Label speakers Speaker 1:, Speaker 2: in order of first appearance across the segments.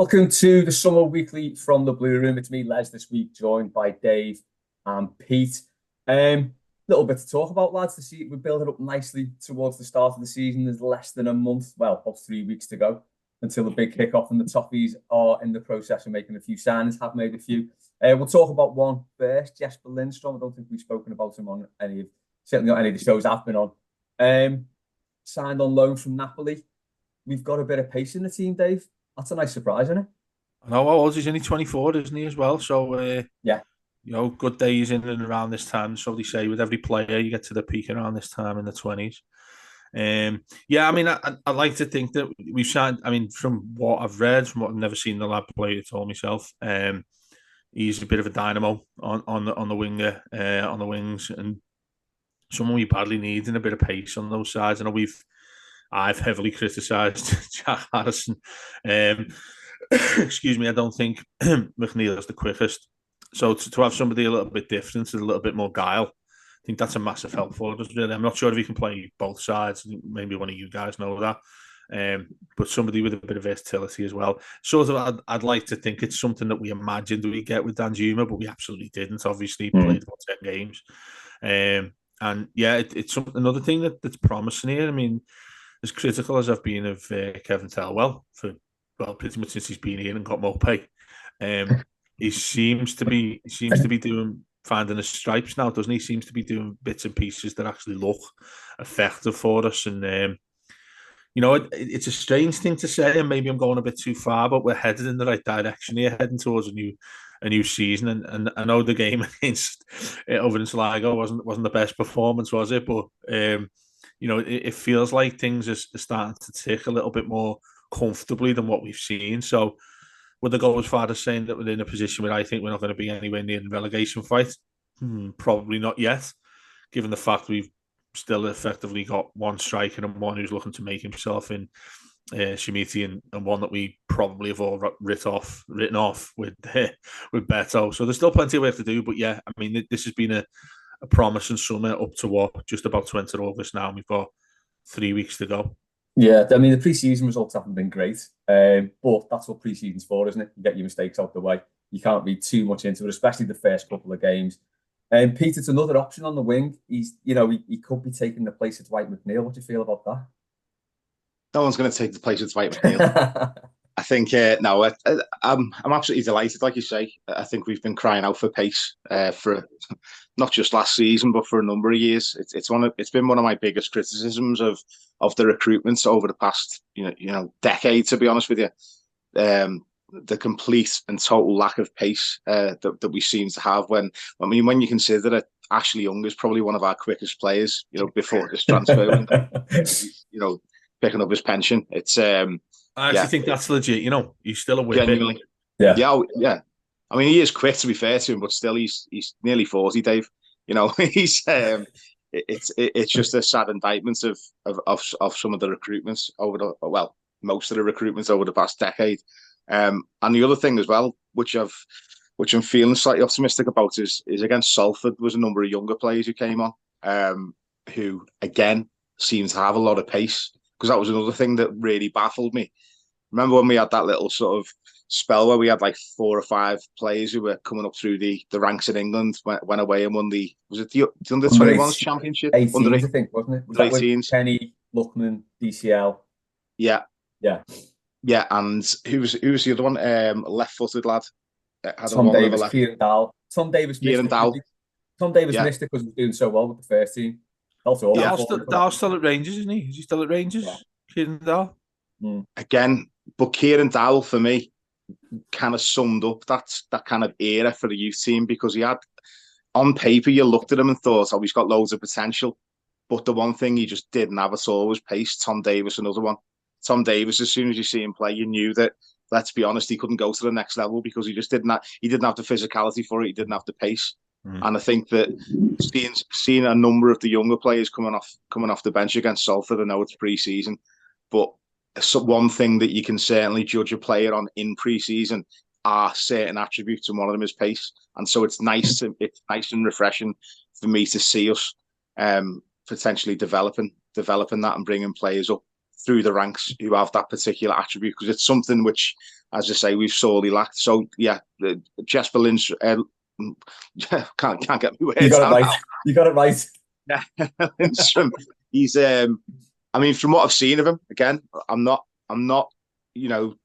Speaker 1: Welcome to the Summer Weekly from the Blue Room. It's me, Les, this week, joined by Dave and Pete. Little bit to talk about, lads. We're building up nicely towards the start of the season. There's less than a month, well, about 3 weeks to go until the big kickoff, and the Toffees are in the process of making a few signings, have made a few. We'll talk about one first, Jesper Lindstrom. I don't think we've spoken about him on certainly not any of the shows I've been on. Signed on loan from Napoli. We've got a bit of pace in the team, Dave. That's a nice surprise, isn't it?
Speaker 2: I know how old he's only 24, isn't he, as well? So,
Speaker 1: yeah,
Speaker 2: good days in and around this time. So they say with every player, you get to the peak around this time in the 20s. I like to think that we've signed. I mean, from what I've read, from what I've never seen the lad play at all myself, he's a bit of a dynamo on the winger, on the wings, and someone we badly need and a bit of pace on those sides. I know I've heavily criticised Jack Harrison. Excuse me, I don't think McNeil's the quickest. So to have somebody a little bit different, a little bit more guile, I think that's a massive help for us, really. I'm not sure if he can play both sides. Maybe one of you guys know that. But somebody with a bit of versatility as well. Sort of, I'd like to think it's something that we imagined we get with Danjuma, but we absolutely didn't. Obviously, played about 10 games. It's another thing that's promising here. I mean, as critical as I've been of Kevin Thelwell for pretty much since he's been here and got more pay, he seems to be finding his stripes now, doesn't he? Seems to be doing bits and pieces that actually look effective for us, and it's a strange thing to say, and maybe I'm going a bit too far, but we're headed in the right direction here, heading towards a new season. And I know the game against over in Sligo wasn't the best performance, was it? But it feels like things are starting to tick a little bit more comfortably than what we've seen. So would I go as far as saying that we're in a position where I think we're not going to be anywhere near the relegation fight? Probably not yet, given the fact we've still effectively got one striker and one who's looking to make himself in Shemiti, and one that we probably have all written off with Beto. So there's still plenty of work to do, but yeah, I mean, this has been a promising summer up to just about to enter August now, and we've got 3 weeks to go.
Speaker 1: Yeah, I mean, the pre-season results haven't been great, but that's what pre-season's for, isn't it? You get your mistakes out the way. You can't read too much into it, especially the first couple of games. Pete, it's another option on the wing. He could be taking the place of Dwight McNeil. What do you feel about that?
Speaker 3: No one's going to take the place of Dwight McNeil. I think I'm absolutely delighted. Like you say, I think we've been crying out for pace for not just last season, but for a number of years. It's been one of my biggest criticisms of the recruitments over the past decade. To be honest with you, the complete and total lack of pace that we seem to have. When you consider that Ashley Young is probably one of our quickest players, before this transfer window, picking up his pension. It's
Speaker 2: I actually think that's legit. He's still a whippet.
Speaker 3: Genuinely. Yeah. I mean, he is quick, to be fair to him, but still, he's nearly 40, Dave. He's it's just a sad indictment of some of the recruitments most of the recruitments over the past decade. And the other thing as well, which I'm feeling slightly optimistic about, is against Salford was a number of younger players who came on, who again seem to have a lot of pace. Because that was another thing that really baffled me. Remember when we had that little sort of spell where we had like 4 or 5 players who were coming up through the ranks in England, went away and won the under-21s championship?
Speaker 1: 18s, I think, wasn't it? Was that 18s? Kenny, Luckman, DCL.
Speaker 3: Yeah. And who was the other one? Left-footed lad.
Speaker 1: Tom Davis, Kieran Dowell. Tom Davis missed it because he was doing so well with the first team.
Speaker 2: Dowell's still at Rangers, isn't he? Is he still at Rangers? Yeah. Kieran Dowell?
Speaker 3: Again, but Kieran Dowell, for me, kind of summed up that kind of era for the youth team, because he had, on paper, you looked at him and thought, he's got loads of potential. But the one thing he just didn't have at all was pace. Tom Davis, another one. Tom Davis, as soon as you see him play, you knew that, let's be honest, he couldn't go to the next level because he just didn't have the physicality for it. He didn't have the pace. And I think that seeing a number of the younger players coming off the bench against Salford, I know it's pre-season, but one thing that you can certainly judge a player on in pre-season are certain attributes, and one of them is pace. And so it's nice and refreshing for me to see us potentially developing that and bringing players up through the ranks who have that particular attribute, because it's something which, as I say, we've sorely lacked. So yeah, Jesper Lindstrom, can't get my words.
Speaker 1: You got it right. You got it right.
Speaker 3: Yeah, Lindstrom. He's I mean, from what I've seen of him, again, I'm not, you know,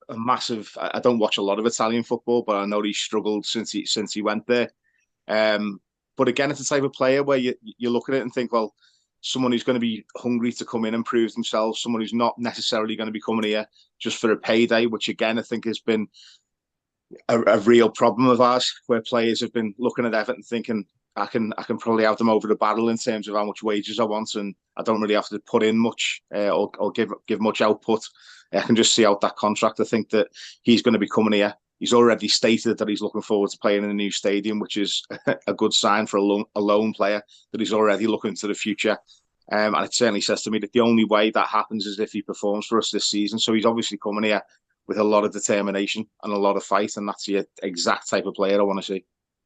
Speaker 3: a massive. I don't watch a lot of Italian football, but I know he's struggled since he went there. But again, it's the type of player where you look at it and think, well, someone who's going to be hungry to come in and prove themselves, someone who's not necessarily going to be coming here just for a payday, which again I think has been a real problem of ours, where players have been looking at Everton thinking, I can probably have them over the barrel in terms of how much wages I want, and I don't really have to put in much or give much output. I can just see out that contract. I think that he's going to be coming here. He's already stated that he's looking forward to playing in a new stadium, which is a good sign for a lone player, that he's already looking to the future. And it certainly says to me that the only way that happens is if he performs for us this season. So he's obviously coming here with a lot of determination and a lot of fight, and that's the exact type of player I want to see.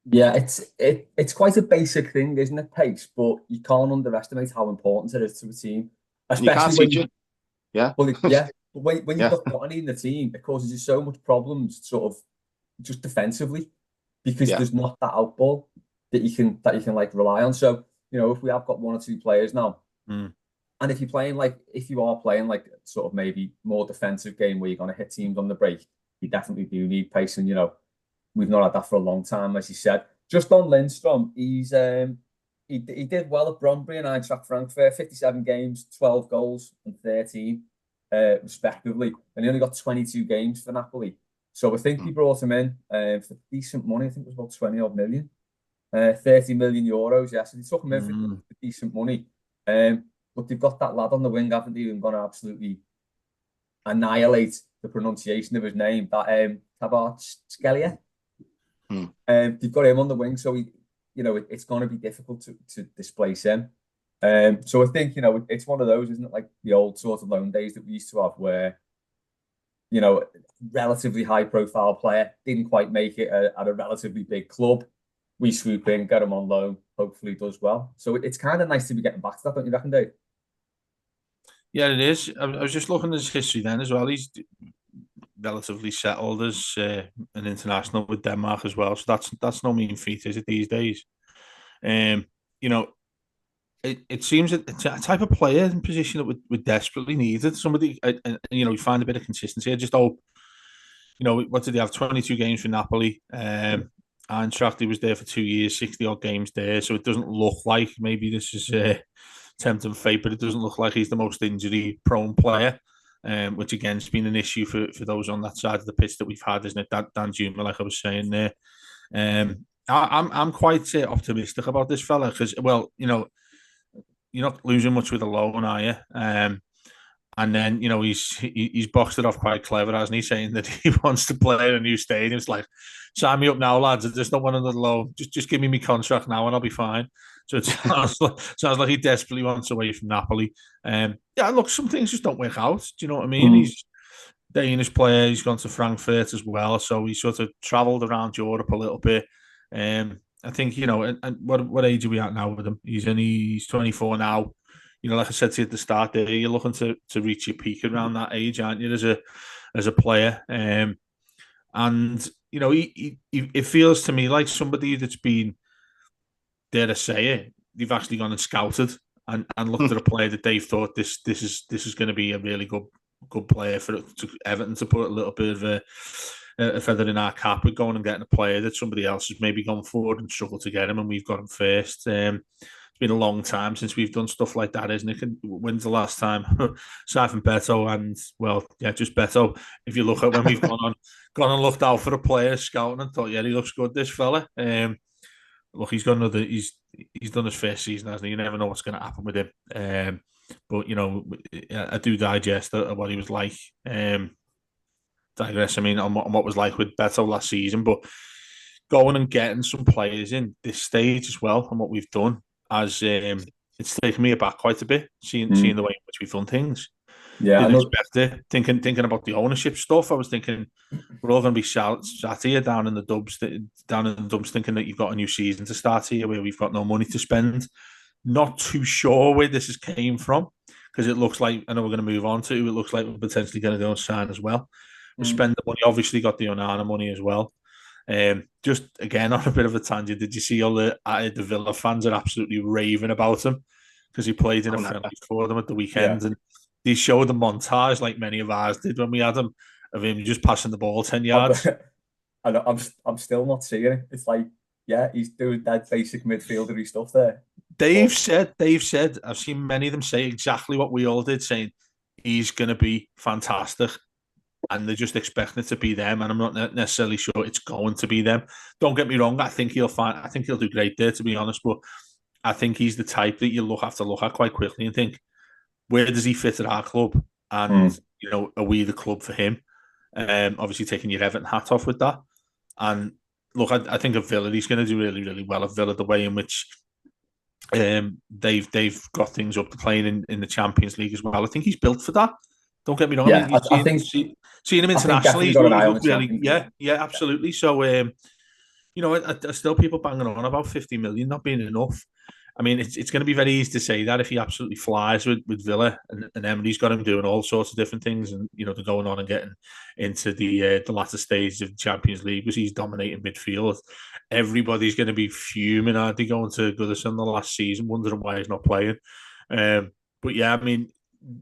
Speaker 1: Yeah, it's quite a basic thing, isn't it, pace? But you can't underestimate how important it is to a team, especially when you,
Speaker 3: yeah,
Speaker 1: well, yeah. But when you've got Donny in the team, it causes you so much problems, sort of, just defensively, because there's not that outball that you can like rely on. So if we have got one or two players now, and if you are playing like sort of maybe more defensive game where you're going to hit teams on the break, you definitely do need pace, and we've not had that for a long time, as you said. Just on Lindstrom, he's he did well at Brøndby and Eintracht Frankfurt, 57 games, 12 goals and 13 respectively, and he only got 22 games for Napoli. So I think he brought him in for decent money. I think it was about 20 odd million, 30 million euros. Yeah, so they took him in for decent money. But they've got that lad on the wing, haven't they? And going to absolutely annihilate the pronunciation of his name. That Kvaratskhelia. They've got him on the wing, so it's going to be difficult to displace him. So I think it's one of those, isn't it? Like the old sort of loan days that we used to have, where relatively high profile player didn't quite make it at a relatively big club. We swoop in, get him on loan, hopefully does well. So it's kind of nice to be getting back to that, don't you reckon, Dave?
Speaker 2: Yeah, it is. I was just looking at his history then as well. He's relatively settled as an international with Denmark as well. So that's no mean feat, is it, these days? It seems that it's a type of player in position that we desperately needed. Somebody, we find a bit of consistency. I just hope, what did he have? 22 games for Napoli. Eintracht, he was there for 2 years, 60 odd games there. So it doesn't look like maybe this is tempting fate, but it doesn't look like he's the most injury prone player. Which again has been an issue for those on that side of the pitch that we've had, isn't it? Dan Juma, like I was saying there. I'm quite optimistic about this fella because, well, you're not losing much with a loan, are you? And then he's boxed it off quite clever, hasn't he? Saying that he wants to play in a new stadium. It's like, sign me up now, lads. I just don't want another loan. Just give me my contract now, and I'll be fine. So it sounds like he desperately wants away from Napoli. Yeah, look, some things just don't work out. Do you know what I mean? He's a Danish player. He's gone to Frankfurt as well, so he sort of travelled around Europe a little bit. I think and what age are we at now with him? He's 24 now. Like I said to you at the start there, you're looking to reach your peak around that age, aren't you? As a player, and it feels to me like somebody that's been, dare I say it, they've actually gone and scouted and looked at a player that they've thought this is going to be a really good player for Everton to put a little bit of a feather in our cap with going and getting a player that somebody else has maybe gone forward and struggled to get him, and we've got him first. It's been a long time since we've done stuff like that, isn't it? When's the last time? Aside from Beto and, well, yeah, just Beto. If you look at when we've gone and looked out for a player, scouting and thought, yeah, he looks good, this fella. Look, he's got another. He's done his first season, hasn't he? You never know what's going to happen with him. But I do digest what he was like. Digress. I mean, on what was like with Beto last season, but going and getting some players in this stage as well, and what we've done, as it's taken me aback quite a bit, seeing the way in which we've done things.
Speaker 1: Yeah,
Speaker 2: didn't expect it. Thinking about the ownership stuff, I was thinking we're all going to be sat here down in the dubs, thinking that you've got a new season to start here where we've got no money to spend. Not too sure where this came from, because it looks like, I know we're going to move on to, it looks like we're potentially going to go and sign as well. We
Speaker 1: Mm.
Speaker 2: spend the money, obviously got the Onana money as well. Just again on a bit of a tangent, did you see all the Villa fans are absolutely raving about him because he played in a friendly for them at the weekend, and they showed the montage like many of ours did when we had him, of him just passing the ball 10 yards.
Speaker 1: I'm still not seeing it. It's like, yeah, he's doing that basic midfieldery stuff there.
Speaker 2: Dave said, I've seen many of them say exactly what we all did, saying he's going to be fantastic. And they're just expecting it to be them, and I'm not necessarily sure it's going to be them. Don't get me wrong; I think he'll do great there, to be honest. But I think he's the type that you have to look at quite quickly and think, where does he fit at our club? And are we the club for him? Obviously, taking your Everton hat off with that. And look, I think at Villa, he's going to do really, really well at Villa. The way in which they've got things up to playing in the Champions League as well. I think he's built for that. Don't get me wrong.
Speaker 1: Yeah, I think
Speaker 2: seeing him internationally,
Speaker 1: got an eye on the
Speaker 2: really, yeah, absolutely. So, I still people banging on about 50 million not being enough. I mean, it's going to be very easy to say that if he absolutely flies with Villa and Emery's got him doing all sorts of different things, and they're going on and getting into the latter stage of the Champions League because he's dominating midfield. Everybody's going to be fuming. Are they going to Goodison the last season, wondering why he's not playing? But yeah, I mean,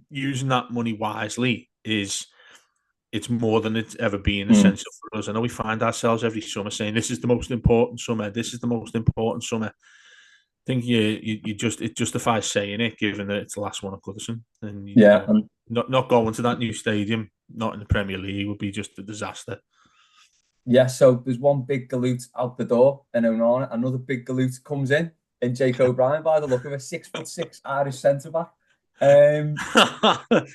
Speaker 2: using that money wisely it's more than it's ever been essential for us. I know we find ourselves every summer saying this is the most important summer. This is the most important summer. I think it justifies saying it, given that it's the last one at Goodison. And not going to that new stadium, not in the Premier League, would be just a disaster.
Speaker 1: Yeah, so there's one big galoot out the door, and Onana, another big galoot comes in Jake O'Brien, by the look of a 6'6" Irish centre back.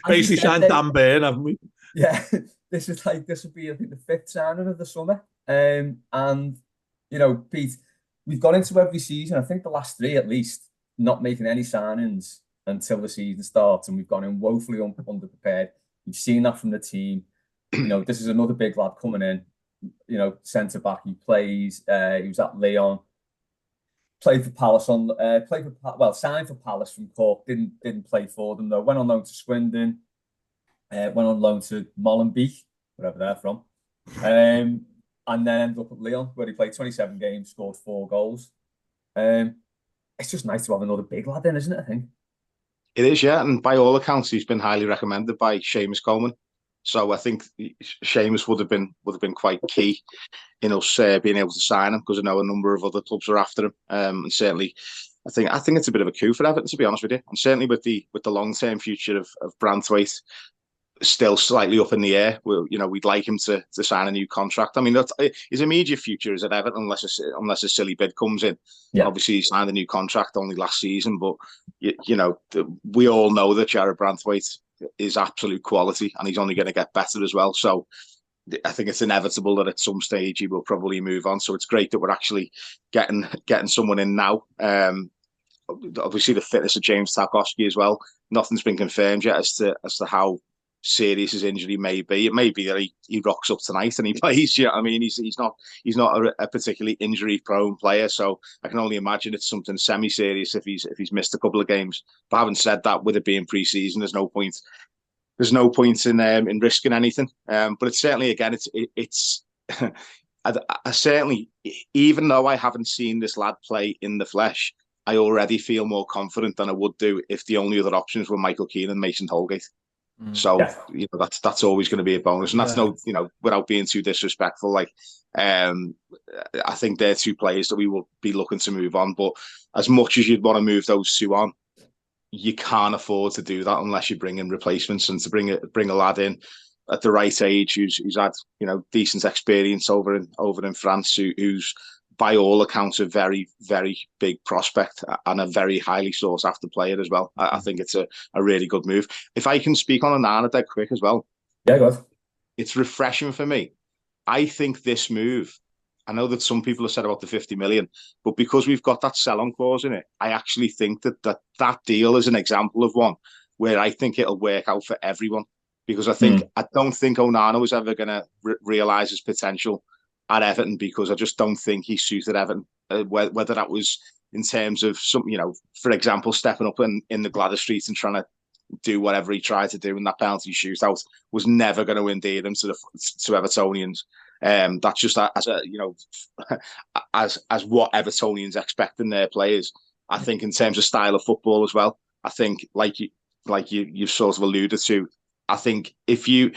Speaker 2: Basically signed Dan Burn, haven't we?
Speaker 1: Yeah, this will be, I think, the 5th signing of the summer. And Pete, we've gone into every season, I think the last 3 at least, not making any signings until the season starts, and we've gone in woefully underprepared. You've seen that from the team. This is another big lad coming in, centre back. He plays, he was at Lyon. Played for Palace signed for Palace from Cork. Didn't play for them though. Went on loan to Swindon. Went on loan to Molenbeek, wherever they're from. And then ended up at Lyon, where he played 27 games, scored 4 goals. It's just nice to have another big lad in, isn't it? I think
Speaker 3: it is, yeah. And by all accounts, he's been highly recommended by Seamus Coleman. So I think Seamus would have been quite key in us being able to sign him, because I know a number of other clubs are after him. And certainly, I think it's a bit of a coup for Everton, to be honest with you. And certainly with the long term future of Branthwaite still slightly up in the air, we'd like him to sign a new contract. I mean, his immediate future is at Everton, unless a silly bid comes in. Yeah. Obviously, he signed a new contract only last season, but we all know that Jarrad Branthwaite is absolute quality, and he's only going to get better as well. So I think it's inevitable that at some stage he will probably move on. So it's great that we're actually getting someone in now. Obviously, the fitness of James Tarkowski as well. Nothing's been confirmed yet as to how serious his injury may be. It may be that he rocks up tonight and he plays. Yeah, I mean, he's not a particularly injury-prone player, so I can only imagine it's something semi-serious if he's missed a couple of games. But having said that, with it being pre-season, there's no point in risking anything. But it's certainly, again, it's I certainly, even though I haven't seen this lad play in the flesh, I already feel more confident than I would do if the only other options were Michael Keane and Mason Holgate. So that's always going to be a bonus, and that's without being too disrespectful. I think they're 2 players that we will be looking to move on. But as much as you'd want to move those 2 on, you can't afford to do that unless you bring in replacements, and to bring a lad in at the right age who's had decent experience over in France, who's by all accounts a very, very big prospect and a very highly sought after player as well. I think it's a really good move. If I can speak on Onana dead quick as well.
Speaker 1: Yeah, go ahead. It's
Speaker 3: refreshing for me. I think this move, I know that some people have said about the 50 million, but because we've got that sell-on clause in it, I actually think that deal is an example of one where I think it'll work out for everyone. Because I don't think Onana was ever going to realise his potential at Everton, because I just don't think he suited Everton. Whether that was in terms of some, for example, stepping up in the Gladys Street and trying to do whatever he tried to do in that penalty shootout was never going to endear him to Evertonians. That's just as a as what Evertonians expect in their players. I think in terms of style of football as well. I think you've sort of alluded to. I think if you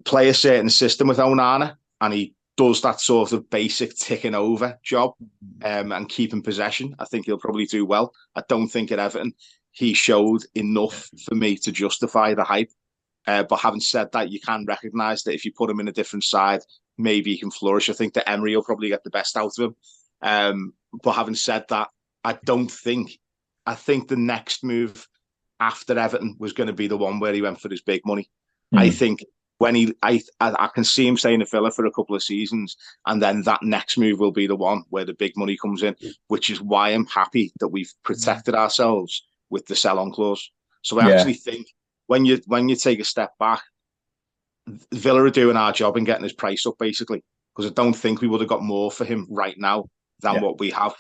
Speaker 3: play a certain system with Onana and he does that sort of basic ticking over job and keeping possession, I think he'll probably do well. I don't think at Everton he showed enough for me to justify the hype. But having said that, you can recognise that if you put him in a different side, maybe he can flourish. I think that Emery will probably get the best out of him. But having said that, I think the next move after Everton was going to be the one where he went for his big money. I think when I can see him staying in Villa for a couple of seasons, and then that next move will be the one where the big money comes in, which is why I'm happy that we've protected ourselves with the sell-on clause. So I actually think when you take a step back, Villa are doing our job in getting his price up, basically, because I don't think we would have got more for him right now than what we have.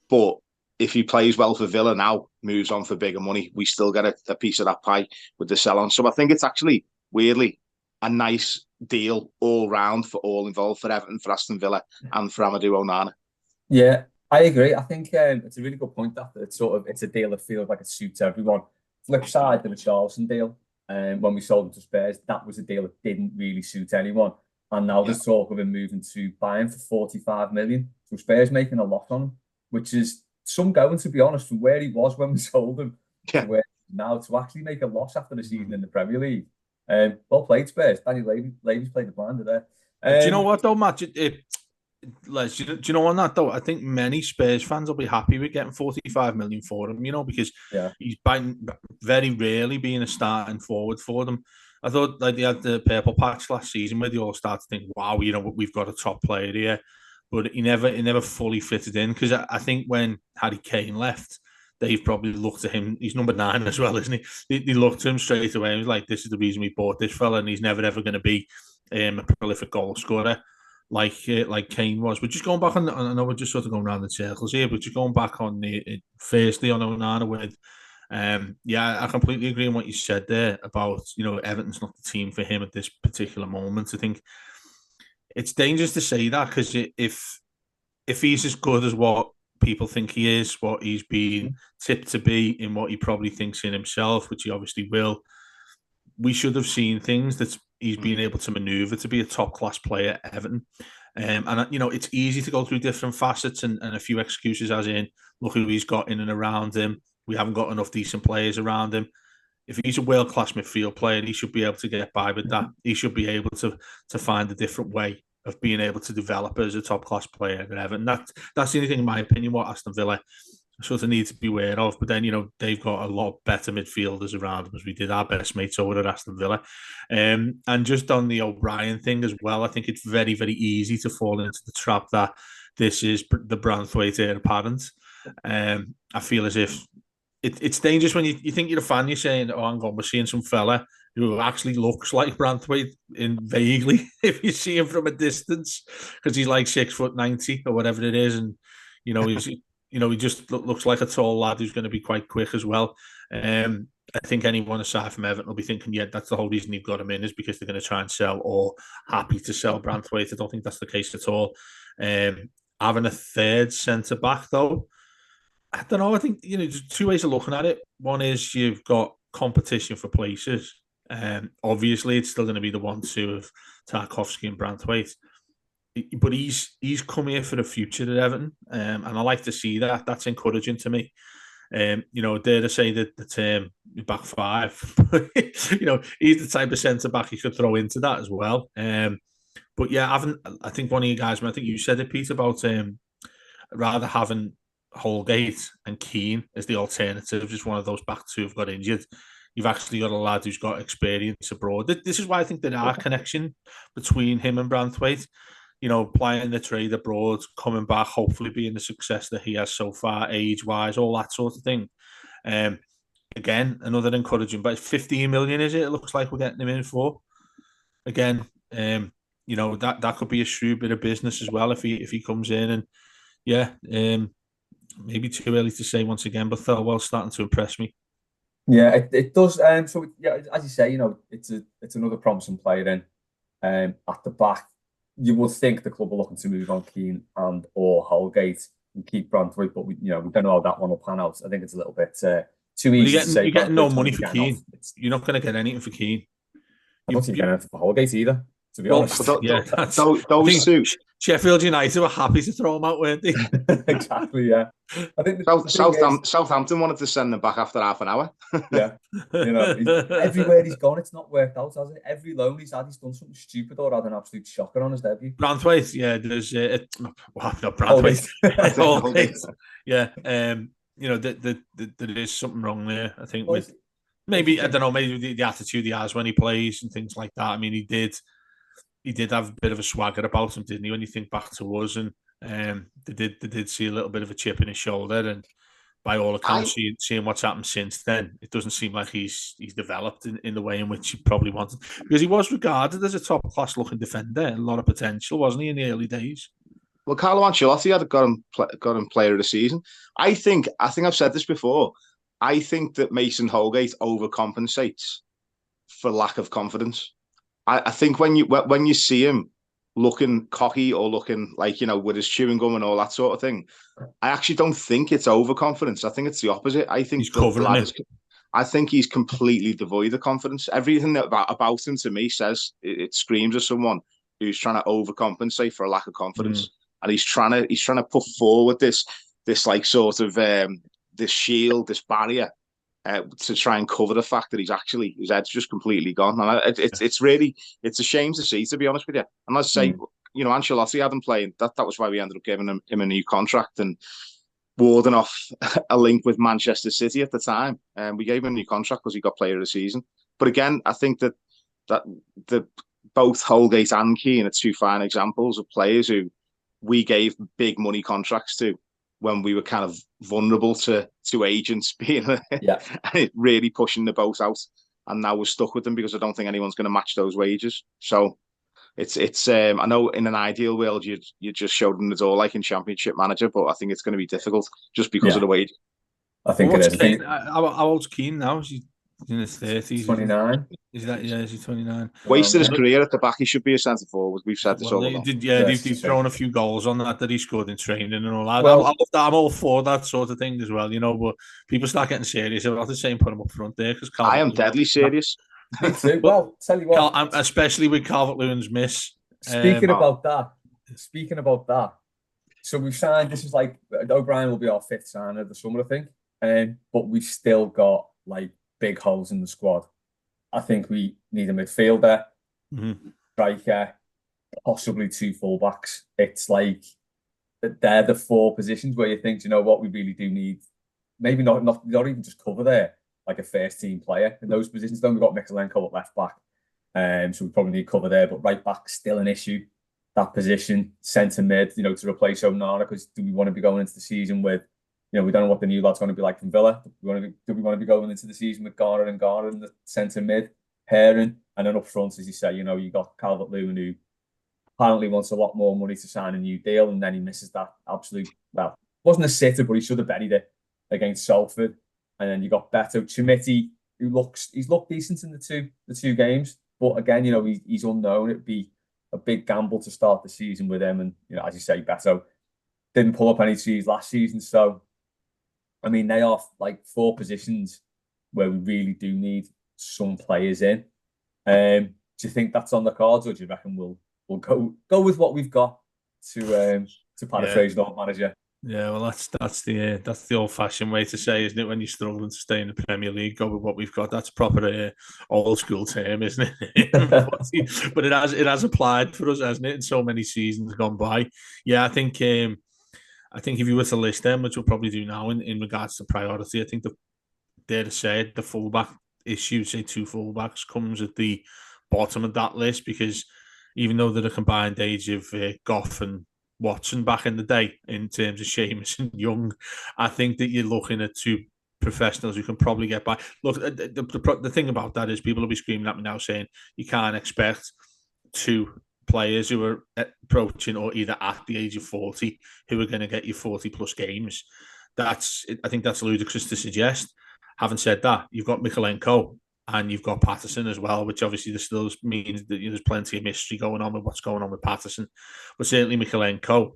Speaker 3: But if he plays well for Villa now, moves on for bigger money, we still get a piece of that pie with the sell-on. So I think it's actually, weirdly, a nice deal all round for all involved, for Everton, for Aston Villa, and for Amadou Onana.
Speaker 1: Yeah, I agree. I think it's a really good point that it's a deal that feels like it suits everyone. Flip side of the Charleston deal, when we sold him to Spurs, that was a deal that didn't really suit anyone. And now there's talk of him moving to Bayern for 45 million. So Spurs making a lot on him, which is some going, to be honest, from where he was when we sold him to where now to actually make a loss after the season in the Premier League. Well played, Spurs. Daniel Levy's played the blinder there.
Speaker 2: Do you know what, though, Matt? Les, do you know on that, though? I think many Spurs fans will be happy with getting 45 million for him, because he's very rarely being a starting forward for them. I thought they had the purple patch last season where they all started to think, wow, we've got a top player here. But he never fully fitted in, because I think when Harry Kane left, they've probably looked at him. He's number 9 as well, isn't he? They looked at him straight away and was like, this is the reason we bought this fella, and he's never ever going to be a prolific goal scorer like Kane was. But just going back on, I know we're just sort of going around in circles here, but just going back on firstly on Onana with, I completely agree on what you said there about, Everton's not the team for him at this particular moment. I think it's dangerous to say that, because if he's as good as what people think he is, what he's been tipped to be, in what he probably thinks in himself, which he obviously will, we should have seen things that he's been able to manoeuvre to be a top-class player at Everton. And, it's easy to go through different facets and a few excuses, as in, look who he's got in and around him. We haven't got enough decent players around him. If he's a world-class midfield player, he should be able to get by with that. He should be able to find a different way of being able to develop as a top-class player at Everton. That's the only thing, in my opinion, what Aston Villa sort of need to be aware of. But then, they've got a lot better midfielders around them, as we did our best mates over at Aston Villa. And just on the O'Brien thing as well, I think it's very, very easy to fall into the trap that this is the Branthwaite heir apparent. I feel as if it's dangerous when you think you're a fan, you're saying, oh, hang on, we're seeing some fella who actually looks like Branthwaite vaguely if you see him from a distance, because he's like 6'90" or whatever it is, and he just looks like a tall lad who's going to be quite quick as well. I think anyone aside from Everton will be thinking, that's the whole reason you've got him in, is because they're going to try and sell, or happy to sell Branthwaite. I don't think that's the case at all. Having a third centre back, though, I don't know. I think there's two ways of looking at it. One is you've got competition for places. Obviously, it's still going to be the 1-2 of Tarkowski and Branthwaite, but he's come here for the future at Everton, and I like to see that. That's encouraging to me. Dare to say that the term back five, he's the type of centre back you could throw into that as well. But I think one of you guys, I think you said it, Pete, about rather having Holgate and Keane as the alternative, just one of those back two who've got injured. You've actually got a lad who's got experience abroad. This is why I think there are connection between him and Branthwaite. Playing the trade abroad, coming back, hopefully being the success that he has so far, age-wise, all that sort of thing. Again, another encouraging, but 15 million, is it? It looks like we're getting him in for. Again, that could be a shrewd bit of business as well if he comes in, and maybe too early to say once again, but Thelwell's starting to impress me.
Speaker 1: Yeah, it does. So yeah, as you say, it's another promising player in. At the back, you would think the club are looking to move on Keane and or Holgate and keep Branthwaite, but we don't know how that one will pan out. I think it's a little bit too
Speaker 2: Well,
Speaker 1: easy to say
Speaker 2: you're getting no
Speaker 1: Branthwaite's going
Speaker 2: money
Speaker 1: to be
Speaker 2: for
Speaker 1: getting off.
Speaker 2: Keane. You're not going to get anything for Keane.
Speaker 1: I don't think you're getting anything for Holgate either, to be
Speaker 2: Well,
Speaker 1: honest.
Speaker 2: yeah, I
Speaker 3: those
Speaker 2: think
Speaker 3: two.
Speaker 2: Sheffield United were happy to throw him out, weren't they?
Speaker 1: Exactly, yeah. I think the thing is,
Speaker 3: Southampton wanted to send them back after half an hour.
Speaker 1: yeah, everywhere he's gone, it's not worked out, has it? Every loan he's done something stupid or had an absolute shocker on his debut.
Speaker 2: Branthwaite, yeah, there's not Branthwaite,
Speaker 1: Holgate.
Speaker 2: yeah. There is something wrong there. I think
Speaker 1: Well,
Speaker 2: with maybe I don't know, maybe the attitude he has when he plays and things like that. I mean, he did have a bit of a swagger about him, didn't he? When you think back to us, and they did see a little bit of a chip in his shoulder, and by all accounts, seeing what's happened since then, it doesn't seem like he's developed in the way in which he probably wanted, because he was regarded as a top class looking defender, a lot of potential, wasn't he, in the early days?
Speaker 3: Well, Carlo Ancelotti had got him player of the season. I think I've said this before. I think that Mason Holgate overcompensates for lack of confidence. I think when you see him looking cocky or looking like, with his chewing gum and all that sort of thing, I actually don't think it's overconfidence. I think it's the opposite. I think
Speaker 2: he's covering it.
Speaker 3: I think he's completely devoid of confidence. Everything about him to me says it screams of someone who's trying to overcompensate for a lack of confidence, and he's trying to put forward this like sort of this shield, this barrier. To try and cover the fact that his head's just completely gone, and it's a shame to see, to be honest with you. And let's say, Ancelotti had him playing. That was why we ended up giving him a new contract and warding off a link with Manchester City at the time. And we gave him a new contract because he got Player of the Season. But again, I think that both Holgate and Keane are two fine examples of players who we gave big money contracts to when we were kind of vulnerable to agents being really pushing the boat out, and now we're stuck with them because I don't think anyone's going to match those wages. So it's I know in an ideal world you just showed them the door like in Championship Manager, but I think it's going to be difficult just because of the wage.
Speaker 1: I think it is.
Speaker 2: How old's Keane now? Is he in his 30s?
Speaker 1: 29.
Speaker 2: Is he 29?
Speaker 3: Wasted his career at the back. He should be a centre forward. We've said this all along.
Speaker 2: They've thrown a few goals on that he scored in training and all that.
Speaker 1: Well,
Speaker 2: I'm all for that sort of thing as well, but people start getting serious about the same, put him up front there. Because
Speaker 3: I am deadly serious.
Speaker 1: Me too. Well, tell you what,
Speaker 2: especially with Calvert-Lewin's miss.
Speaker 1: Speaking about that, so we've signed. This is like O'Brien will be our 5th signer of the summer, I think. But we've still got like big holes in the squad. I think we need a midfielder, striker, possibly 2 fullbacks. It's like they're the 4 positions where you think, what, we really do need. Maybe not even just cover there, like a first team player in those positions. Then we've got Mixelenko at left back, so we probably need cover there. But right back still an issue. That position, centre mid, to replace Onana, because do we want to be going into the season with? We don't know what the new lad's going to be like from Villa. Do we want to be going into the season with Garner in the centre mid pairing, and then up front, as you say, you got Calvert-Lewin, who apparently wants a lot more money to sign a new deal, and then he misses that absolute. Well, wasn't a sitter, but he should have buried it against Salford. And then you got Beto Chimiti, he's looked decent in the two games, but again, he's unknown. It'd be a big gamble to start the season with him, and as you say, Beto didn't pull up any trees last season, so. I mean, they are like 4 positions where we really do need some players in. Do you think that's on the cards, or do you reckon we'll go with what we've got to paraphrase an old manager?
Speaker 2: Yeah, well, that's the old-fashioned way to say, isn't it? When you're struggling to stay in the Premier League, go with what we've got. That's proper old school term, isn't it? But it has applied for us, hasn't it? In so many seasons gone by. Yeah, I think if you were to list them, which we'll probably do now in regards to priority, I think the fullback issue, say 2 fullbacks, comes at the bottom of that list, because even though they're a combined age of Goff and Watson back in the day, in terms of Seamus and Young, I think that you're looking at 2 professionals who can probably get by. Look, the thing about that is people will be screaming at me now saying you can't expect 2 players who are approaching or either at the age of 40 who are going to get you 40 plus games. I think that's ludicrous to suggest. Having said that, you've got Mikalenko and you've got Patterson as well, which obviously there still means that there's plenty of mystery going on with what's going on with Patterson. But certainly Mikalenko,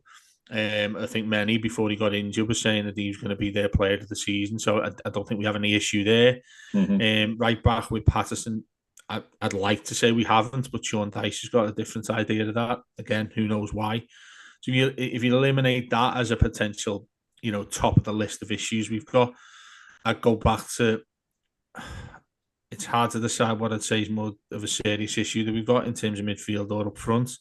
Speaker 2: I think many before he got injured were saying that he was going to be their player of the season. So I don't think we have any issue there. Right back with Patterson, I'd like to say we haven't, but Sean Dyche has got a different idea of that. Again, who knows why? So if you eliminate that as a potential, top of the list of issues we've got, I'd go back to. It's hard to decide what I'd say is more of a serious issue that we've got in terms of midfield or up front.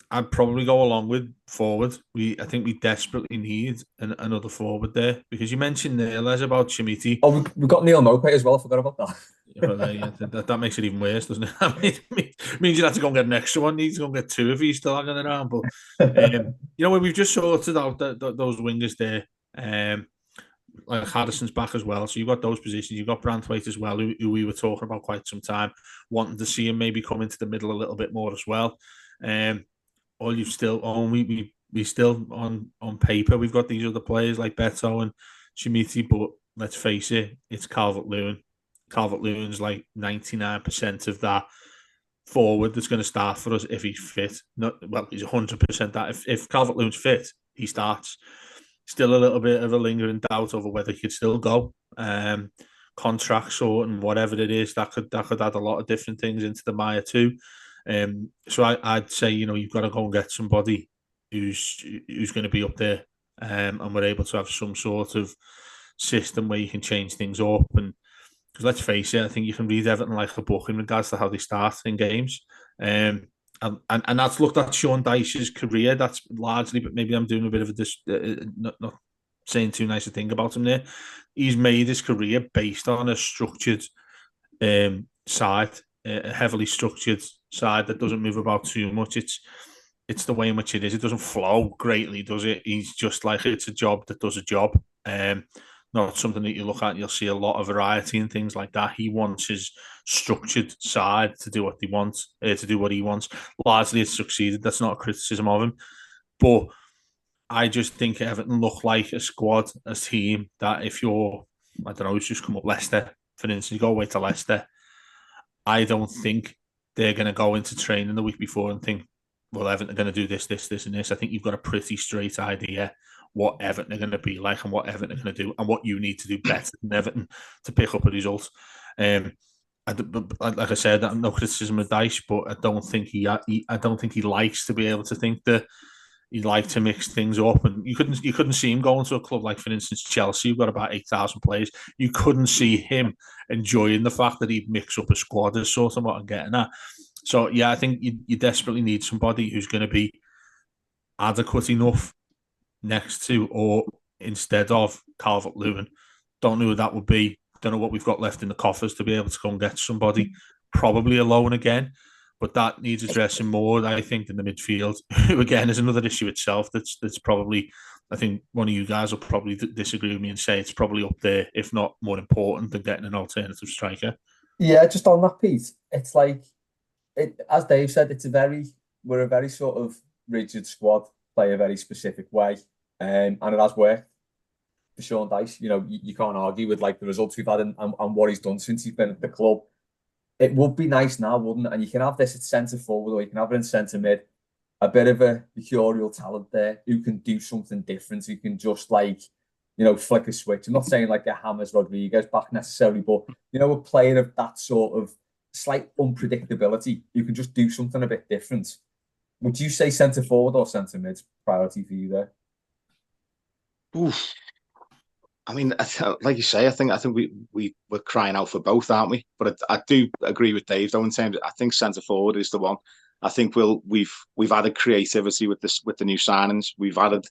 Speaker 2: I'd probably go along with forward. I think we desperately need another forward there, because you mentioned there, Les, about Shimiti.
Speaker 1: Oh, we've got Neil Maupay as well. I forgot about that.
Speaker 2: That makes it even worse, doesn't it? It means you have to go and get an extra one. You need to go and get two if he's still hanging around. But when we've just sorted out those wingers there, like Harrison's back as well, so you've got those positions. You've got Branthwaite as well, who we were talking about quite some time, wanting to see him maybe come into the middle a little bit more as well. Or you've still we still on paper we've got these other players like Beto and Shimiti, but let's face it, it's Calvert-Lewin. Calvert-Lewin's like 99% of that forward that's going to start for us if he's fit. He's 100% that. If Calvert-Lewin's fit, he starts. Still a little bit of a lingering doubt over whether he could still go. Contract sort and whatever it is, that could add a lot of different things into the mire too. So I'd say, you've got to go and get somebody who's going to be up there, and we're able to have some sort of system where you can change things up. And because let's face it, I think you can read Everton like a book in regards to how they start in games. And that's looked at Sean Dyche's career. That's largely, but maybe I'm doing a bit of not saying too nice a thing about him there. He's made his career based on a structured side, a heavily structured side that doesn't move about too much. It's the way in which it is. It doesn't flow greatly, does it? He's just like, it's a job that does a job. Not something that you look at and you'll see a lot of variety and things like that. He wants his structured side to do what he wants. Largely, it's succeeded. That's not a criticism of him, but I just think Everton look like a squad, a team that if you're, I don't know, it's just come up Leicester, for instance, you go away to Leicester. I don't think they're going to go into training the week before and think, well, Everton are going to do this, this, this, and this. I think you've got a pretty straight idea what Everton are going to be like and what Everton are going to do and what you need to do better than Everton to pick up a result. Like I said, no criticism of Dyche, but I don't think he likes to be able to think that he'd like to mix things up. And you couldn't see him going to a club like, for instance, Chelsea, who've got about 8,000 players. You couldn't see him enjoying the fact that he'd mix up a squad, is sort of what I'm getting at. So, yeah, I think you desperately need somebody who's going to be adequate enough next to or instead of Calvert-Lewin. Don't know who that would be. Don't know what we've got left in the coffers to be able to go and get somebody. Probably alone again. But that needs addressing more, I think, in the midfield. Who, again, is another issue itself that's probably, I think one of you guys will probably disagree with me and say it's probably up there, if not more important than getting an alternative striker.
Speaker 1: Yeah, just on that piece, it's like, as Dave said, we're a very sort of rigid squad, play a very specific way, and it has worked for Sean Dyche. You can't argue with like the results we've had and what he's done since he's been at the club. It would be nice now, wouldn't it? And you can have this at centre forward, or you can have it in centre mid. A bit of a mercurial talent there who can do something different. Who can just like, flick a switch. I'm not saying like a James Rodriguez back necessarily, but a player of that sort of slight unpredictability who can just do something a bit different. Would you say centre forward or centre mid's priority for you there?
Speaker 3: Oof. I mean, like you say, I think we're crying out for both, aren't we? But I do agree with Dave though in terms. I think centre forward is the one. I think we've added creativity with the new signings. We've added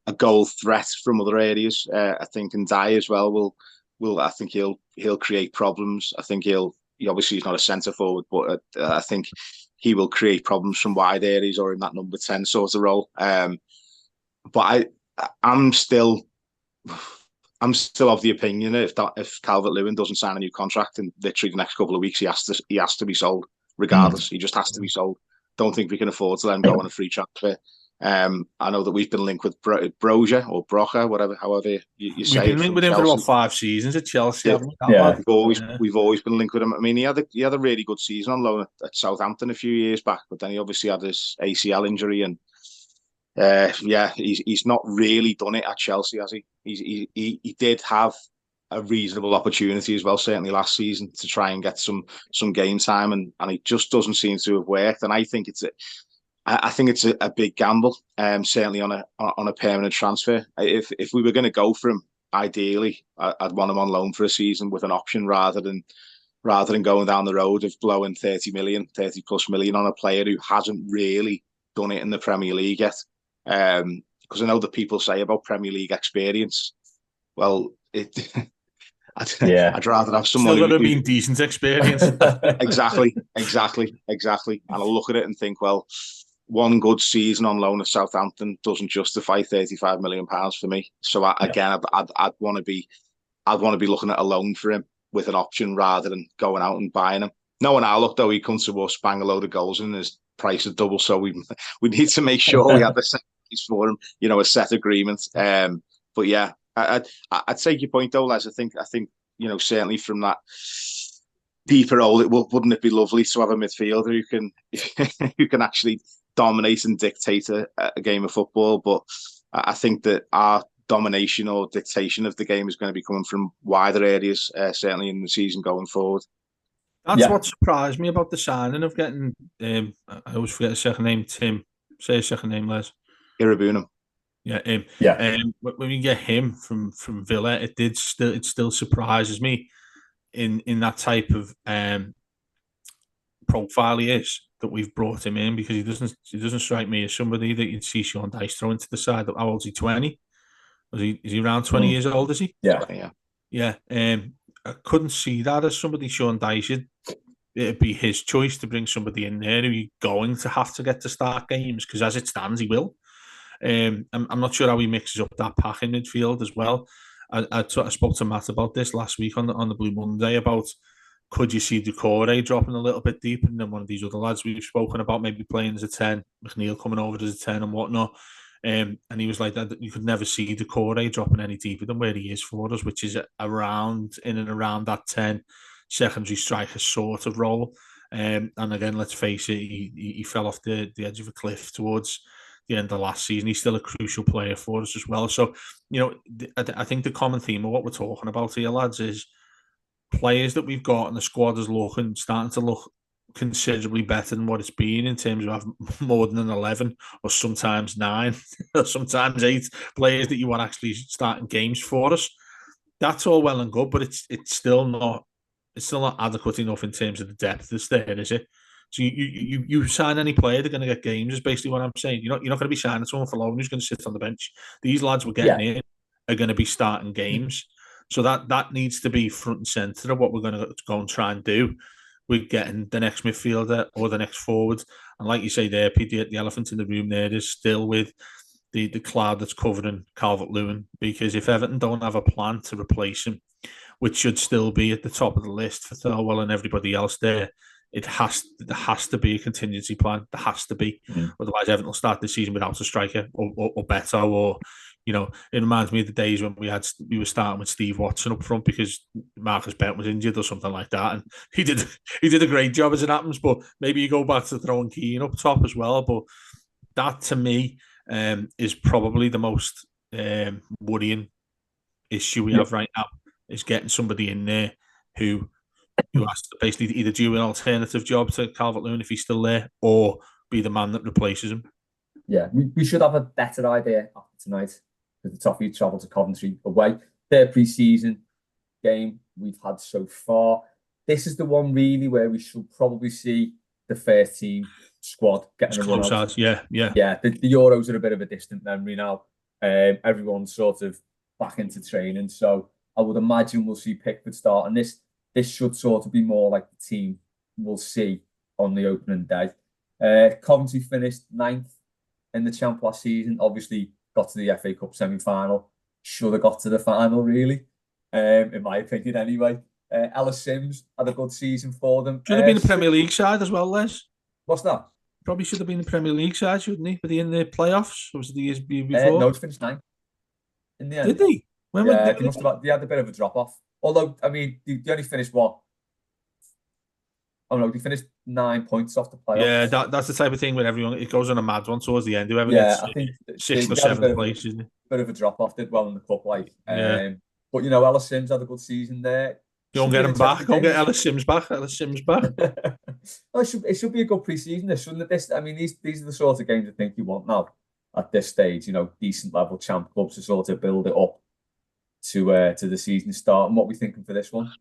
Speaker 3: a goal threat from other areas. I think and Dye as well will. I think he'll create problems. I think he obviously he's not a centre forward, but I think he will create problems from wide areas or in that number 10 sort of role. But I'm still of the opinion if Calvert-Lewin doesn't sign a new contract in literally the next couple of weeks, he has to be sold regardless. He just has to be sold. Don't think we can afford to let him go on a free transfer. I know that we've been linked with Broja or Broca, however you
Speaker 2: We've
Speaker 3: say
Speaker 2: been
Speaker 3: it,
Speaker 2: linked
Speaker 3: from
Speaker 2: with him for
Speaker 3: Chelsea.
Speaker 2: about 5 seasons at Chelsea,
Speaker 3: Yeah,
Speaker 2: haven't we? That lad?
Speaker 3: we've always been linked with him. I mean, he had a really good season on loan at Southampton a few years back, but then he obviously had his ACL injury, and he's not really done it at Chelsea, has he? He did have a reasonable opportunity as well, certainly last season, to try and get some game time, and it just doesn't seem to have worked. And I think it's a big gamble, certainly on a permanent transfer. If we were going to go for him, ideally, I'd want him on loan for a season with an option rather than going down the road of blowing 30 plus million on a player who hasn't really done it in the Premier League yet. Because I know that people say about Premier League experience. Well, I'd rather have someone
Speaker 2: still got to be decent experience.
Speaker 3: Exactly. And I'll look at it and think, well, one good season on loan at Southampton doesn't justify £35 million for me. So I'd want to be looking at a loan for him with an option rather than going out and buying him. Knowing our luck, though, he comes to us, bang a load of goals, and his price is double. So we need to make sure we have the set price for him, a set agreement. But yeah, I'd take your point though, Les. I think certainly from that deeper role, wouldn't it be lovely to have a midfielder who can actually dominate and dictate a game of football? But I think that our domination or dictation of the game is going to be coming from wider areas, certainly in the season going forward.
Speaker 2: That's what surprised me about the signing of getting. I always forget his second name. Tim, say his second name, Les.
Speaker 3: Irabunum.
Speaker 2: Yeah, him.
Speaker 1: Yeah.
Speaker 2: When we get him from Villa, it still surprises me in that type of profile he is, that we've brought him in, because he doesn't strike me as somebody that you'd see Sean Dyche throw into the side. How old is he? 20? Is he around 20 years old? Is he?
Speaker 3: Yeah.
Speaker 2: I couldn't see that as somebody Sean Dyche. It'd be his choice to bring somebody in there who you're going to have to get to start games, because as it stands, he will. I'm not sure how he mixes up that pack in midfield as well. I spoke to Matt about this last week on the Blue Monday about, could you see Doucouré dropping a little bit deeper than one of these other lads we've spoken about, maybe playing as a 10, McNeil coming over as a 10 and whatnot. And he was like that you could never see Doucouré dropping any deeper than where he is for us, which is around that 10 secondary striker sort of role. And again, let's face it, he fell off the edge of a cliff towards the end of last season. He's still a crucial player for us as well. So, I think the common theme of what we're talking about here, lads, is players that we've got and the squad is starting to look considerably better than what it's been, in terms of having more than an 11 or sometimes 9 or sometimes 8 players that you want actually starting games for us. That's all well and good, but it's still not adequate enough in terms of the depth that's there, is it? So you sign any player, they're going to get games, is basically what I'm saying. You're not going to be signing someone for loan who's going to sit on the bench. These lads we're getting in are going to be starting games. So that needs to be front and centre of what we're going to go and try and do. We're getting the next midfielder or the next forward. And like you say there, Pete, the elephant in the room there is still with the cloud that's covering Calvert-Lewin, because if Everton don't have a plan to replace him, which should still be at the top of the list for Thirlwell and everybody else there, there has to be a contingency plan. There has to be. Otherwise, Everton will start the season without a striker or better. Or, it reminds me of the days when we were starting with Steve Watson up front because Marcus Bent was injured or something like that, and he did a great job as it happens. But maybe you go back to throwing Keane up top as well. But that to me is probably the most worrying issue we have right now, is getting somebody in there who has to basically either do an alternative job to Calvert-Lewin if he's still there, or be the man that replaces him.
Speaker 1: Yeah, we should have a better idea after tonight, because the Toffee travel to Coventry away. Their pre-season game we've had so far. This is the one really where we should probably see the first team squad getting a run out.
Speaker 2: Yeah.
Speaker 1: The Euros are a bit of a distant memory now. Everyone's sort of back into training, so I would imagine we'll see Pickford start, and this should sort of be more like the team we'll see on the opening day. Coventry finished 9th in the champ last season. Obviously, got to the FA Cup semi-final. Should have got to the final, really, in my opinion, anyway. Ellis Sims had a good season for them.
Speaker 2: Should have been the Premier League side as well, Les.
Speaker 1: What's that?
Speaker 2: probably should have been the Premier League side, shouldn't he? Were they in the playoffs? Or was it the years before?
Speaker 1: No, it's finished 9th in the end.
Speaker 2: Did they? When
Speaker 1: yeah, they had a bit of a drop off. Although, I mean, they only finished what? Oh no, they finished 9 points off the playoffs.
Speaker 2: Yeah, that's the type of thing where everyone it goes on a mad one towards the end. Whoever
Speaker 1: yeah,
Speaker 2: gets
Speaker 1: I think
Speaker 2: 6th or 7th place, isn't it?
Speaker 1: Bit of a drop off. Did well in the cup, like.
Speaker 2: Yeah.
Speaker 1: But you know, Ellis Sims had a good season there.
Speaker 2: Go and get him back. Go and get Ellis Sims back. Ellis Sims back.
Speaker 1: Well, it should be a good pre-season. This shouldn't it? I mean, these are the sort of games I think you want now at this stage. You know, decent level champ clubs to sort of build it up to the season start. And what we thinking for this one?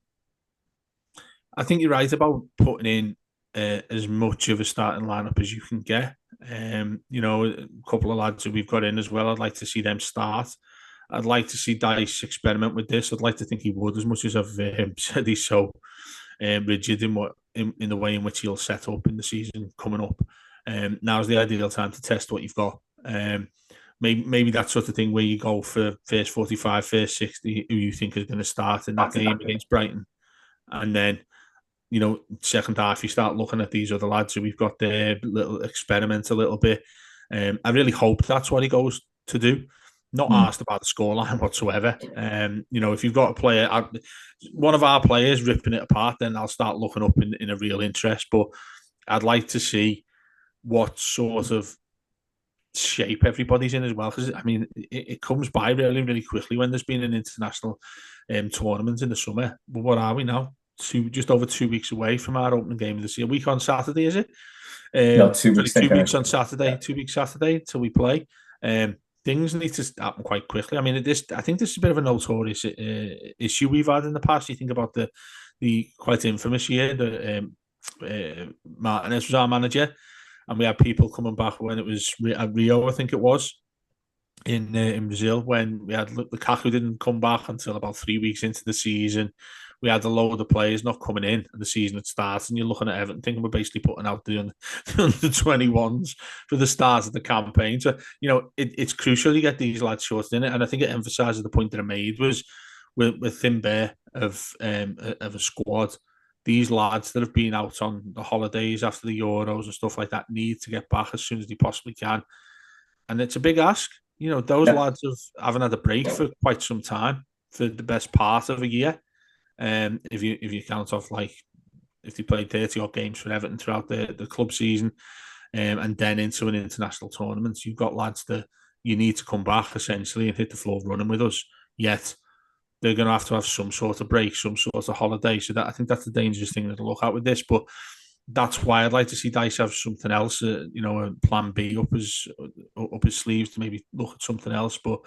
Speaker 2: I think you're right about putting in as much of a starting lineup as you can get. You know, a couple of lads who we've got in as well. I'd like to see them start. I'd like to see Dice experiment with this. I'd like to think he would, as much as I've said he's so rigid in the way in which he'll set up in the season coming up. Now's the ideal time to test what you've got. Maybe that sort of thing where you go for first 45, first 60, who you think is going to start in that game against Brighton. And then, you know, second half, you start looking at these other lads who we've got there, little experiment a little bit. I really hope that's what he goes to do. Not asked about the scoreline whatsoever. You know, if you've got a player, one of our players ripping it apart, then I'll start looking up in a real interest. But I'd like to see what sort of shape everybody's in as well. Because, I mean, it comes by really, really quickly when there's been an international tournament in the summer. But what are we now? Just over 2 weeks away from our opening game of the season. A week on Saturday, is it?
Speaker 1: No, 2 weeks.
Speaker 2: 2 weeks on Saturday. Yeah. 2 weeks Saturday till we play. Things need to happen quite quickly. I mean, I think this is a bit of a notorious issue we've had in the past. You think about the quite infamous year that Martinez was our manager, and we had people coming back when it was at Rio, I think it was, in Brazil, when we had Lukaku didn't come back until about 3 weeks into the season. We had a load of players not coming in, and the season had started, and you're looking at Everton thinking we're basically putting out the under-21s for the start of the campaign. So, you know, it's crucial you get these lads shorted in it, and I think it emphasises the point that I made was with thin bare of a squad. These lads that have been out on the holidays after the Euros and stuff like that need to get back as soon as they possibly can. And it's a big ask. You know, those lads haven't had a break for quite some time, for the best part of a year. If you count off, like, if they played 30 odd games for Everton throughout the club season, and then into an international tournament, you've got lads that you need to come back essentially and hit the floor running with us. Yet they're going to have some sort of break, some sort of holiday. So I think that's the dangerous thing to look at with this. But that's why I'd like to see Dice have something else, you know, a plan B up his sleeves to maybe look at something else. But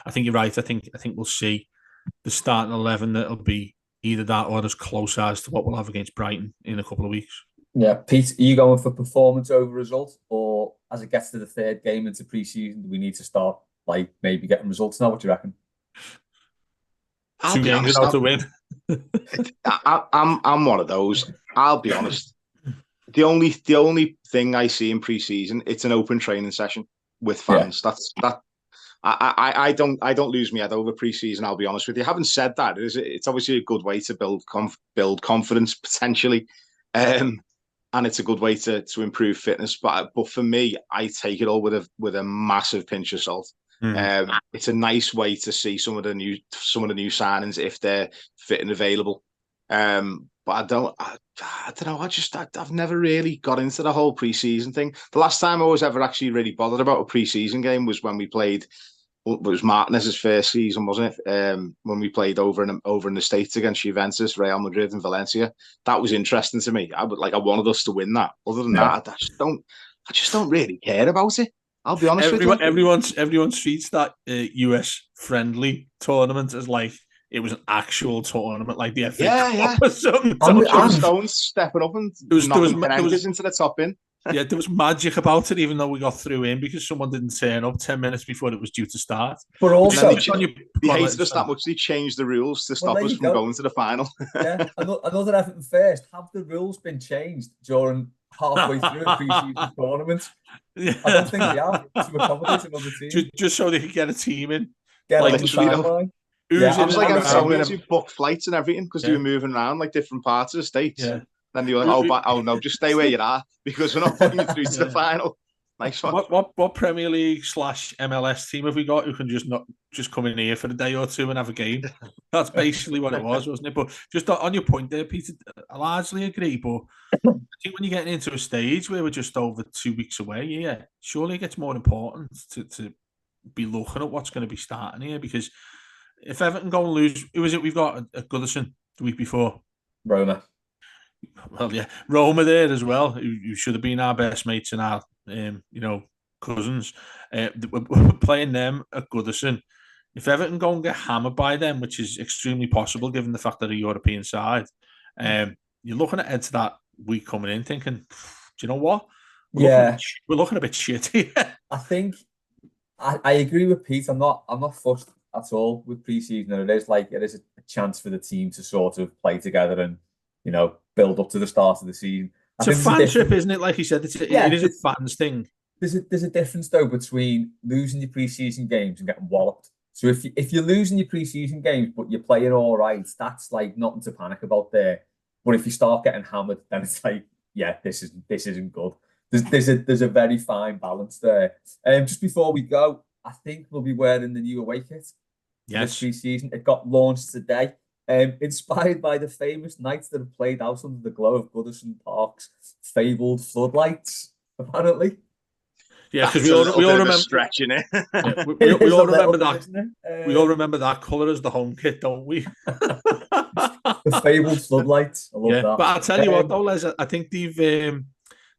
Speaker 2: I think you're right. I think we'll see the starting 11 that'll be either that or as close as to what we'll have against Brighton in a couple of weeks.
Speaker 1: Yeah, Pete, are you going for performance over result, or as it gets to the third game into pre-season, do we need to start like maybe getting results now? What do you reckon?
Speaker 2: Two games out to win.
Speaker 3: I'm one of those. I'll be honest. The only thing I see in pre-season, it's an open training session with fans. Yeah. I don't lose my head over pre-season. I'll be honest with you. Having said that, it's obviously a good way to build confidence potentially, and it's a good way to improve fitness. But for me, I take it all with a massive pinch of salt. It's a nice way to see some of the new signings if they're fit and available. But I don't know. I've never really got into the whole pre-season thing. The last time I was ever actually really bothered about a pre-season game was when we played. It was Martinez's first season, wasn't it? When we played over in the States against Juventus, Real Madrid, and Valencia. That was interesting to me. I wanted us to win that. Other than that, I just don't really care about it. I'll be honest with you.
Speaker 2: Everyone treats that US friendly tournament as like it was an actual tournament, like the FA Cup or something.
Speaker 3: John Stones stepping up and knocking Merengues into the top in.
Speaker 2: Yeah, there was magic about it, even though we got through in because someone didn't turn up 10 minutes before it was due to start.
Speaker 1: But also,
Speaker 3: they hated us that much. They changed the rules to stop us from going to the final.
Speaker 1: Yeah, another Everton first. Have the rules been changed during halfway through a pre-season tournament? Yeah. I don't think they have to accommodate another team.
Speaker 2: Just so they could get a team in.
Speaker 1: Get like the timeline.
Speaker 3: I was like, I'm to book flights and everything because they were moving around like different parts of the States.
Speaker 2: Yeah.
Speaker 3: Then you're like, oh no, just stay where you are because we're not putting you through to the final. Nice one.
Speaker 2: What Premier League / MLS team have we got who can just come in here for a day or two and have a game? That's basically what it was, wasn't it? But just on your point there, Peter, I largely agree. But I think when you're getting into a stage where we're just over 2 weeks away, yeah, surely it gets more important to be looking at what's going to be starting here, because if Everton go and lose, who is it we've got at Goodison the week before?
Speaker 1: Roma.
Speaker 2: Well, yeah, Roma there as well, who should have been our best mates and our, cousins. We're playing them at Goodison. If Everton go and get hammered by them, which is extremely possible given the fact that they're a European side, you're looking ahead to that week coming in thinking, do you know what? We're looking a bit shit here.
Speaker 1: I think I agree with Pete. I'm not fussed at all with pre-season. It is a chance for the team to sort of play together and build up to the start of the season.
Speaker 2: It's a fan trip, isn't it? Like you said, it is a fans thing.
Speaker 1: There's a difference though between losing your pre-season games and getting walloped. So if you're losing your pre-season games but you're playing all right, that's like nothing to panic about there. But if you start getting hammered, then it's like, yeah, this isn't good. There's a very fine balance there. Just before we go, I think we'll be wearing the new away kit.
Speaker 2: Yes.
Speaker 1: Pre-season. It got launched today. Inspired by the famous nights that have played out under the glow of Goodison Park's fabled floodlights, apparently.
Speaker 2: Yeah, because we all remember
Speaker 3: stretching it.
Speaker 2: Yeah, we all remember that. We all remember that colour as the home kit, don't we?
Speaker 1: The fabled floodlights. I love that.
Speaker 2: But I'll tell you what, though, Les, I think they've.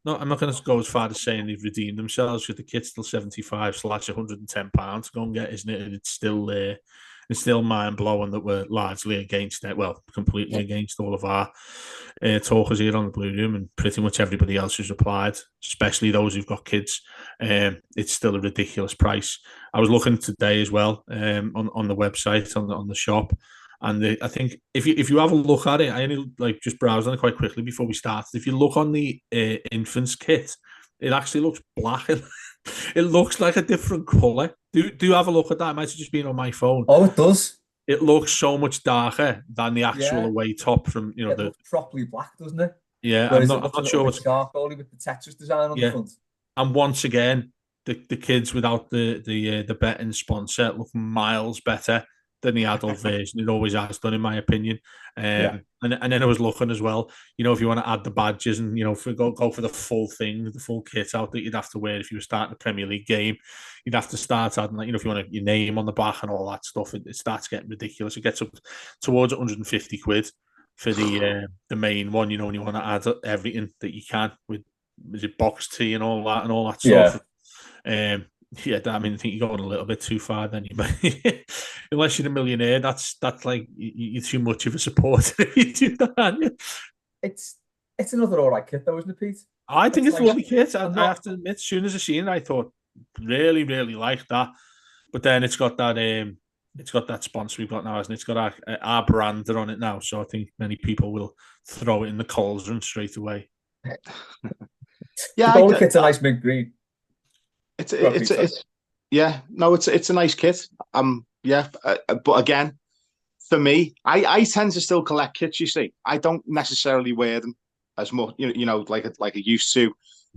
Speaker 2: No, I'm not going to go as far as saying they've redeemed themselves, because the kit's still £75 / £110 to go and get, isn't it? And it's still mind blowing that we're largely against it. Well, completely against all of our talkers here on the Blue Room and pretty much everybody else who's applied, especially those who've got kids. It's still a ridiculous price. I was looking today as well on the website on the shop. And I think if you have a look at it, I only just browsed on it quite quickly before we started. If you look on the infants kit, it actually looks black. It looks like a different colour. Do have a look at that. It might have just been on my phone.
Speaker 1: Oh, it does.
Speaker 2: It looks so much darker than the actual away top from
Speaker 1: it looks properly black, doesn't it?
Speaker 2: Yeah, I'm not sure what's
Speaker 1: charcoal with the Tetris design on the front.
Speaker 2: And once again, the kids without the betting sponsor look miles better than the adult version. It always has done, in my opinion. And then I was looking as well, if you want to add the badges and, go for the full thing, the full kit out that you'd have to wear if you were starting a Premier League game, you'd have to start adding, if you want your name on the back and all that stuff, it starts getting ridiculous. It gets up towards 150 quid for the main one, when you want to add everything that you can with box tea and all that stuff. Yeah, I mean, I think you're going a little bit too far. Then unless you're a millionaire, that's like you're too much of a supporter if you do that, aren't you?
Speaker 1: It's another all right kit, though, isn't it, Pete?
Speaker 2: I think it's a lovely kit. I have to admit, as soon as I seen it, I thought really, really like that. But then it's got that sponsor we've got now, hasn't it? It's got our brand on it now, so I think many people will throw it in the cauldron straight away.
Speaker 1: Yeah, the kit's a nice mint green.
Speaker 3: It's a nice kit. But again, for me, I tend to still collect kits. You see, I don't necessarily wear them as much, like I used to.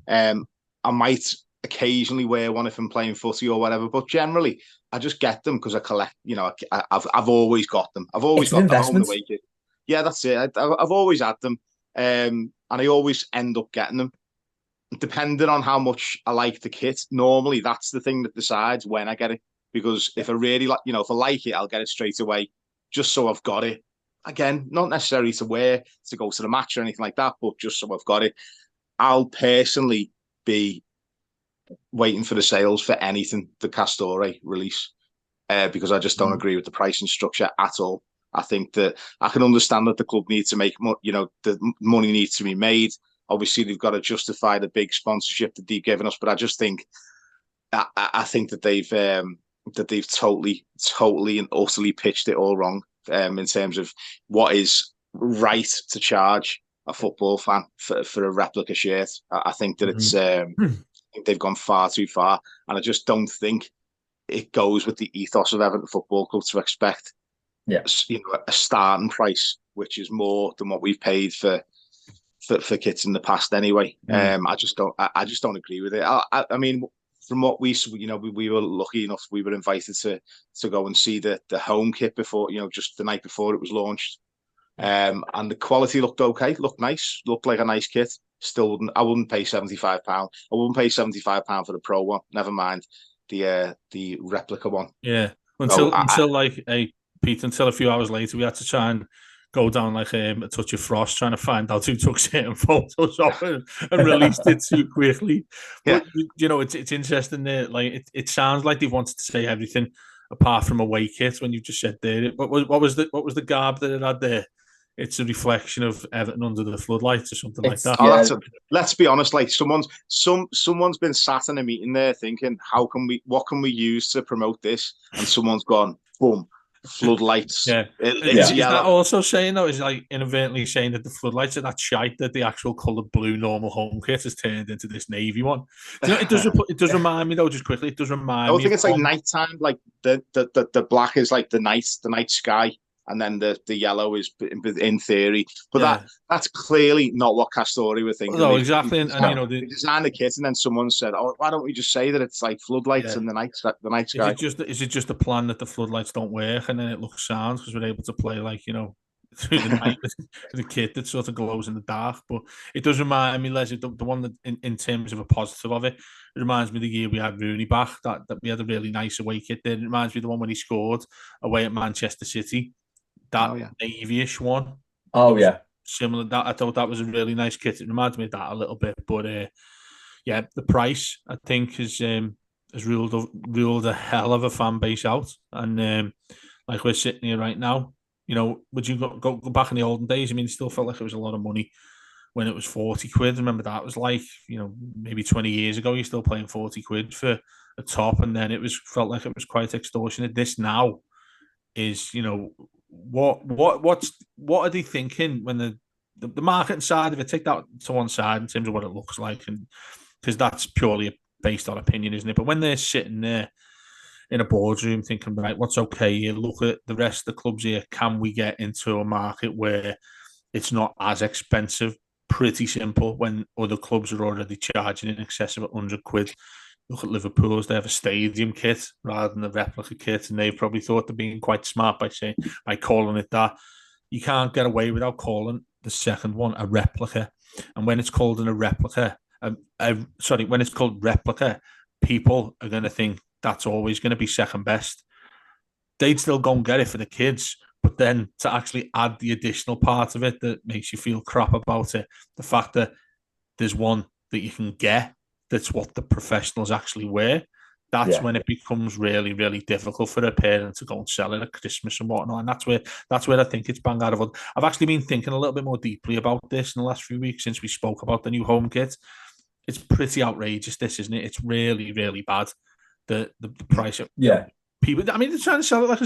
Speaker 3: I might occasionally wear one if I'm playing footy or whatever, but generally, I just get them because I collect. I've always got them. I've always got them home and away kit. Yeah, that's it. I've always had them, and I always end up getting them. Depending on how much I like the kit, normally that's the thing that decides when I get it. Because if I really like, if I like it, I'll get it straight away, just so I've got it. Again, not necessarily to wear to go to the match or anything like that, but just so I've got it. I'll personally be waiting for the sales for anything the Castore release, because I just don't agree with the pricing structure at all. I think that I can understand that the club needs to make more, the money needs to be made. Obviously, they've got to justify the big sponsorship that they've given us, but I just think, I think that they've totally and utterly pitched it all wrong in terms of what is right to charge a football fan for a replica shirt. I think that it's I think they've gone far too far, and I just don't think it goes with the ethos of Everton Football Club to expect, a starting price which is more than what we've paid for for kits in the past anyway. I just don't agree with it. I mean, from what we were lucky enough, we were invited to go and see the home kit before, just the night before it was launched. And the quality looked okay, looked nice, looked like a nice kit. Still I wouldn't pay £75. I wouldn't pay £75 for the pro one, never mind the replica one.
Speaker 2: Yeah. Until Pete, until a few hours later, we had to try and go down like a touch of frost, trying to find out who took certain photos of it and released it too quickly. But it's interesting there. Like it sounds like they've wanted to say everything apart from away kit when you've just said there. What was the garb that it had there? It's a reflection of Everton under the floodlights or something like that.
Speaker 3: Yeah. Let's be honest. Like someone's been sat in a meeting there thinking, what can we use to promote this? And someone's gone, boom, floodlights.
Speaker 2: Yeah. Is that also saying though? Is like inadvertently saying that the floodlights are that shite that the actual coloured blue normal home kit has turned into this navy one? It does remind me though. Just quickly, it does remind me.
Speaker 3: I think it's like nighttime. Like the black is like the night sky. And then the yellow is in theory, but that's clearly not what Castori were thinking.
Speaker 2: No, exactly. And
Speaker 3: they designed the kit, and then someone said, "Oh, why don't we just say that it's like floodlights in the night sky?"
Speaker 2: Is it just a plan that the floodlights don't work, and then it looks sound because we're able to play through the night with the kit that sort of glows in the dark? But it does remind me, Leslie, the one that in terms of a positive of it, it reminds me of the year we had Rooney back. That we had a really nice away kit there. It reminds me of the one when he scored away at Manchester City. That navy-ish one. Similar. That I thought that was a really nice kit. It reminds me of that a little bit, but the price I think has ruled a hell of a fan base out. And like we're sitting here right now, would you go back in the olden days? I mean, it still felt like it was a lot of money when it was 40 quid. Remember that was like maybe 20 years ago. You're still paying 40 quid for a top, and then it felt like it was quite extortionate. This now is what are they thinking when the marketing side of it, take that to one side in terms of what it looks like, and because that's purely based on opinion, isn't it? But when they're sitting there in a boardroom thinking, right, what's okay here? Look at the rest of the clubs here. Can we get into a market where it's not as expensive? Pretty simple when other clubs are already charging in excess of 100 quid. Look at Liverpool's; they have a stadium kit rather than a replica kit, and they've probably thought they're being quite smart by calling it that. You can't get away without calling the second one a replica. And when it's called a replica, when it's called replica, people are going to think that's always going to be second best. They'd still go and get it for the kids, but then to actually add the additional part of it that makes you feel crap about it, the fact that there's one that you can get that's what the professionals actually wear, that's when it becomes really, really difficult for a parent to go and sell it at Christmas and whatnot. And that's where I think it's bang out of order. I've actually been thinking a little bit more deeply about this in the last few weeks since we spoke about the new home kit. It's pretty outrageous, this, isn't it? It's really, really bad. The price of people. I mean, they're trying to sell it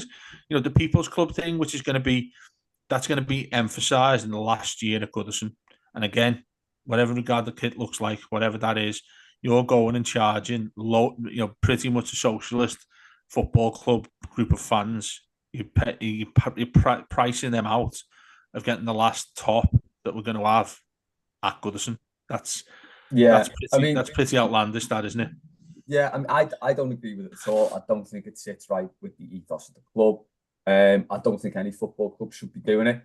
Speaker 2: like the People's Club thing, which is going to be emphasised in the last year at Goodison. And again, whatever regard the kit looks like, whatever that is, you're going and charging pretty much a socialist football club group of fans. You're pricing them out of getting the last top that we're going to have at Goodison. That's pretty outlandish, that, isn't it?
Speaker 1: Yeah, I mean, I don't agree with it at all. I don't think it sits right with the ethos of the club. I don't think any football club should be doing it.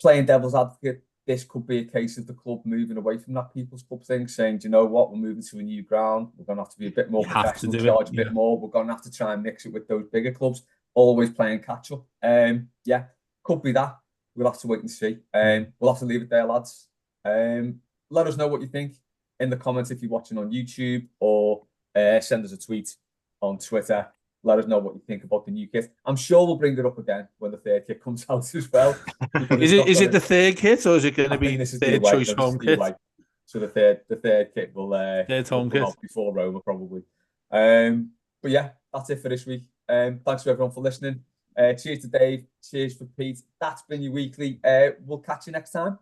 Speaker 1: Playing devil's advocate, this could be a case of the club moving away from that People's Club thing, saying, do you know what, we're moving to a new ground. We're going to have to be a bit more professional, charge a bit more. We're going to have to try and mix it with those bigger clubs, always playing catch up. Could be that. We'll have to wait and see. We'll have to leave it there, lads. Let us know what you think in the comments if you're watching on YouTube, or send us a tweet on Twitter. Let us know what you think about the new kit. I'm sure we'll bring it up again when the third kit comes out as well.
Speaker 2: Is it the third kit, or is it going to be third choice home kit?
Speaker 1: So the third kit will
Speaker 2: third home kit
Speaker 1: before Roma probably. But yeah, that's it for this week. Thanks to everyone for listening. Cheers to Dave. Cheers for Pete. That's been your weekly. We'll catch you next time.